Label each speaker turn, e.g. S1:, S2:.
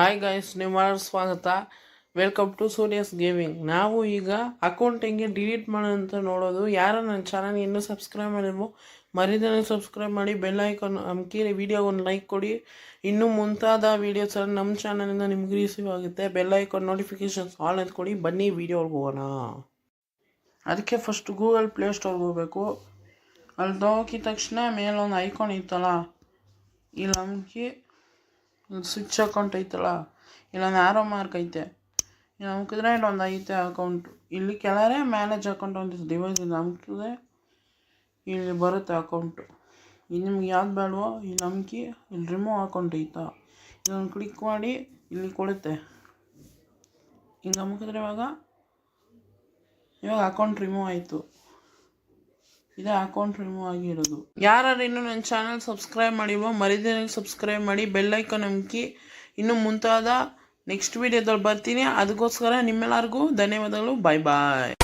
S1: Hi guys, ನಿಮ್ಮೆಲ್ಲರ ಸ್ವಾಗತ. Welcome to Surya's gaming. ನಾವು ಈಗ ಅಕೌಂಟ್ ಹೆಂಗೆ ಡಿಲೀಟ್ ಮಾಡೋದಂತ ನೋಡೋದು. ಯಾರು ನನ್ನ ಚಾನಲ್ ಇನ್ನೂ ಸಬ್ಸ್ಕ್ರೈಬ್ ಮಾಡಿಲ್ವೋ ಮರಿದೇನೆ ಸಬ್ಸ್ಕ್ರೈಬ್ ಮಾಡಿ, ಬೆಲ್ ಐಕಾನ್ ಅಮ್ಕಿ, ವಿಡಿಯೋ ಒಂದು ಲೈಕ್ ಕೊಡಿ. ಇನ್ನೂ ಮುಂತಾದ ವೀಡಿಯೋಸ್ ಎಲ್ಲ ನಮ್ಮ ಚಾನಲಿಂದ ನಿಮ್ಗೆ ರಿಸೀವ್ ಆಗುತ್ತೆ. ಬೆಲ್ ಐಕಾನ್ ನೋಟಿಫಿಕೇಶನ್ಸ್ ಆಲ್ ಅಂತ ಕೊಡಿ. ಬನ್ನಿ ವೀಡಿಯೋಗೆ ಹೋಗೋಣ. ಅದಕ್ಕೆ ಫಸ್ಟ್ ಗೂಗಲ್ ಪ್ಲೇಸ್ಟೋರ್ಗೆ ಹೋಗಬೇಕು. ಅಲ್ಲಿ ಹೋಗಿದ ತಕ್ಷಣ ಮೇಲೊಂದು ಐಕಾನ್ ಇತ್ತಲ್ಲ, ಇಲ್ಲಿ ನಮ್ಗೆ ಸ್ವಿಚ್ ಅಕೌಂಟ್ ಐತಲ್ಲ, ಇಲ್ಲೊಂದು ಆರೋ ಮಾರ್ಕ್ ಐತೆ, ಇಲ್ಲಿ ನಮ್ಕಿದ್ರೆ ಇಲ್ಲೊಂದು ಐತೆ ಅಕೌಂಟು. ಇಲ್ಲಿ ಕೆಳಗಡೆ ಮ್ಯಾನೇಜ್ ಅಕೌಂಟ್ ಅಂತ ಡಿವೈಸ್ ಇಲ್ಲಿ ನಮ್ಕಿದ್ರೆ ಇಲ್ಲಿ ಬರುತ್ತೆ ಅಕೌಂಟು. ಇಲ್ಲಿ ನಿಮ್ಗೆ ಯಾವ್ದು ಬೇಡವೋ ಇಲ್ಲಿ ನಮ್ಕಿ, ಇಲ್ಲಿ ರಿಮೂವ್ ಅಕೌಂಟ್ ಐತಾ, ಇದೊಂದು ಕ್ಲಿಕ್ ಮಾಡಿ ಇಲ್ಲಿ ಕೊಡುತ್ತೆ. ಹಿಂಗೆ ನಮ್ಕಿದ್ರೆ ಇವಾಗ ಅಕೌಂಟ್ ರಿಮೂವ್ ಆಯಿತು. ಇದೇ ಅಕೌಂಟ್ ರಿಮೂವ್ ಆಗಿರೋದು. ಯಾರು ಇನ್ನೂ ನನ್ನ ಚಾನಲ್ ಸಬ್ಸ್ಕ್ರೈಬ್ ಮಾಡಿವೋ ಮರಿದೇನೆ ಸಬ್ಸ್ಕ್ರೈಬ್ ಮಾಡಿ, ಬೆಲ್ ಐಕಾನ್ ಅಮ್ಕಿ. ಇನ್ನು ಮುಂತಾದ ನೆಕ್ಸ್ಟ್ ವೀಡಿಯೋದಲ್ಲಿ ಬರ್ತೀನಿ. ಅದಕ್ಕೋಸ್ಕರ ನಿಮ್ಮೆಲ್ಲರಿಗೂ ಧನ್ಯವಾದಗಳು. ಬಾಯ್ ಬಾಯ್.